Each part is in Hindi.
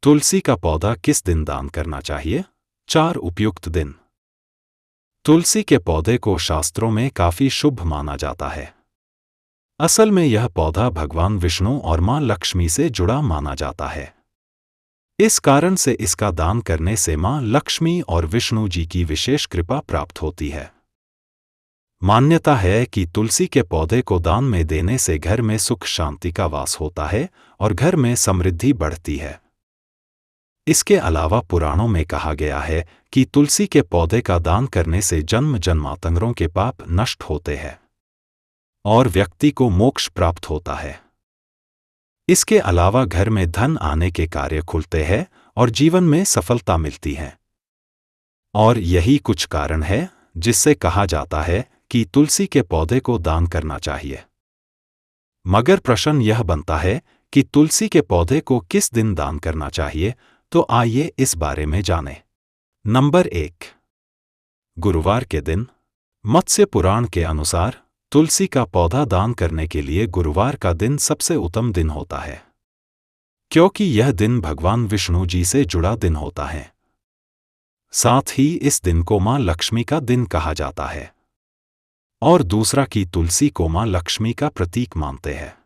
तुलसी का पौधा किस दिन दान करना चाहिए? 4 उपयुक्त दिन। तुलसी के पौधे को शास्त्रों में काफी शुभ माना जाता है। असल में यह पौधा भगवान विष्णु और मां लक्ष्मी से जुड़ा माना जाता है। इस कारण से इसका दान करने से मां लक्ष्मी और विष्णु जी की विशेष कृपा प्राप्त होती है। मान्यता है कि तुलसी के पौधे को दान में देने से घर में सुख शांति का वास होता है और घर में समृद्धि बढ़ती है। इसके अलावा पुराणों में कहा गया है कि तुलसी के पौधे का दान करने से जन्म जन्मांतरों के पाप नष्ट होते हैं और व्यक्ति को मोक्ष प्राप्त होता है। इसके अलावा घर में धन आने के कार्य खुलते हैं और जीवन में सफलता मिलती है। और यही कुछ कारण है जिससे कहा जाता है कि तुलसी के पौधे को दान करना चाहिए। मगर प्रश्न यह बनता है कि तुलसी के पौधे को किस दिन दान करना चाहिए, तो आइए इस बारे में जानें। नंबर 1, गुरुवार के दिन। मत्स्य पुराण के अनुसार तुलसी का पौधा दान करने के लिए गुरुवार का दिन सबसे उत्तम दिन होता है, क्योंकि यह दिन भगवान विष्णु जी से जुड़ा दिन होता है। साथ ही इस दिन को मां लक्ष्मी का दिन कहा जाता है और दूसरा कि तुलसी को मां लक्ष्मी का प्रतीक मानते हैं।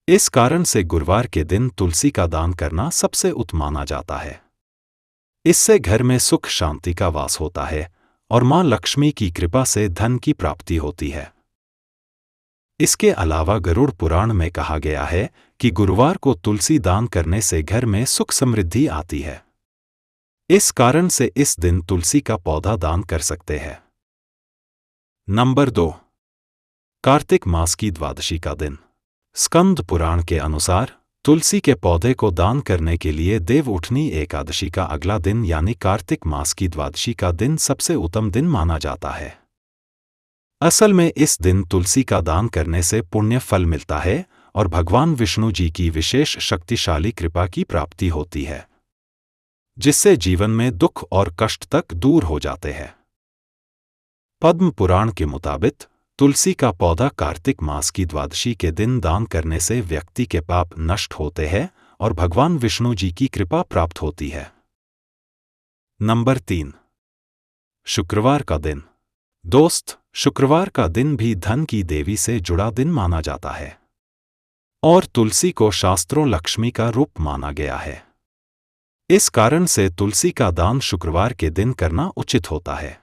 इस कारण से गुरुवार के दिन तुलसी का दान करना सबसे उत्तम माना जाता है। इससे घर में सुख शांति का वास होता है और मां लक्ष्मी की कृपा से धन की प्राप्ति होती है। इसके अलावा गरुड़ पुराण में कहा गया है कि गुरुवार को तुलसी दान करने से घर में सुख समृद्धि आती है। इस कारण से इस दिन तुलसी का पौधा दान कर सकते हैं। नंबर 2, कार्तिक मास की द्वादशी का दिन। स्कंद पुराण के अनुसार तुलसी के पौधे को दान करने के लिए देवउठनी एकादशी का अगला दिन यानी कार्तिक मास की द्वादशी का दिन सबसे उत्तम दिन माना जाता है। असल में इस दिन तुलसी का दान करने से पुण्य फल मिलता है और भगवान विष्णु जी की विशेष शक्तिशाली कृपा की प्राप्ति होती है, जिससे जीवन में दुख और कष्ट तक दूर हो जाते हैं। पद्म पुराण के मुताबिक तुलसी का पौधा कार्तिक मास की द्वादशी के दिन दान करने से व्यक्ति के पाप नष्ट होते हैं और भगवान विष्णु जी की कृपा प्राप्त होती है। नंबर 3, शुक्रवार का दिन। दोस्त, शुक्रवार का दिन भी धन की देवी से जुड़ा दिन माना जाता है और तुलसी को शास्त्रों लक्ष्मी का रूप माना गया है। इस कारण से तुलसी का दान शुक्रवार के दिन करना उचित होता है।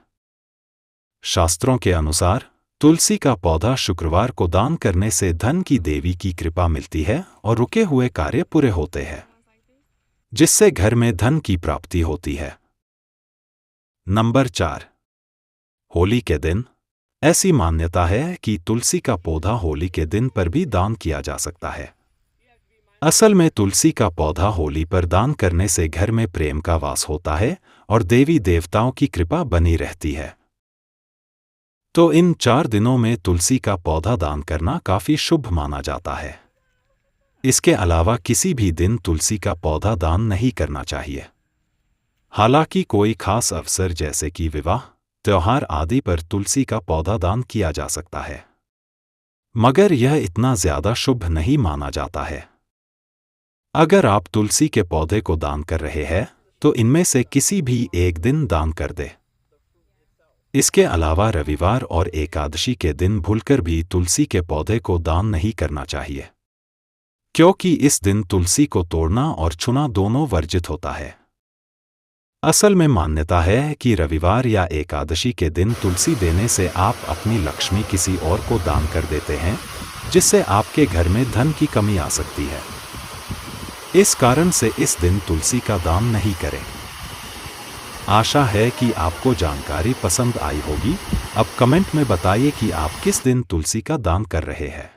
शास्त्रों के अनुसार तुलसी का पौधा शुक्रवार को दान करने से धन की देवी की कृपा मिलती है और रुके हुए कार्य पूरे होते हैं, जिससे घर में धन की प्राप्ति होती है। नंबर 4, होली के दिन। ऐसी मान्यता है कि तुलसी का पौधा होली के दिन पर भी दान किया जा सकता है। असल में तुलसी का पौधा होली पर दान करने से घर में प्रेम का वास होता है और देवी देवताओं की कृपा बनी रहती है। तो इन 4 दिनों में तुलसी का पौधा दान करना काफी शुभ माना जाता है। इसके अलावा किसी भी दिन तुलसी का पौधा दान नहीं करना चाहिए। हालांकि कोई खास अवसर जैसे कि विवाह, त्योहार आदि पर तुलसी का पौधा दान किया जा सकता है, मगर यह इतना ज्यादा शुभ नहीं माना जाता है। अगर आप तुलसी के पौधे को दान कर रहे हैं तो इनमें से किसी भी एक दिन दान कर दे। इसके अलावा रविवार और एकादशी के दिन भूलकर भी तुलसी के पौधे को दान नहीं करना चाहिए, क्योंकि इस दिन तुलसी को तोड़ना और छूना दोनों वर्जित होता है। असल में मान्यता है कि रविवार या एकादशी के दिन तुलसी देने से आप अपनी लक्ष्मी किसी और को दान कर देते हैं, जिससे आपके घर में धन की कमी आ सकती है। इस कारण से इस दिन तुलसी का दान नहीं करें। आशा है कि आपको जानकारी पसंद आई होगी। अब कमेंट में बताइए कि आप किस दिन तुलसी का दान कर रहे हैं।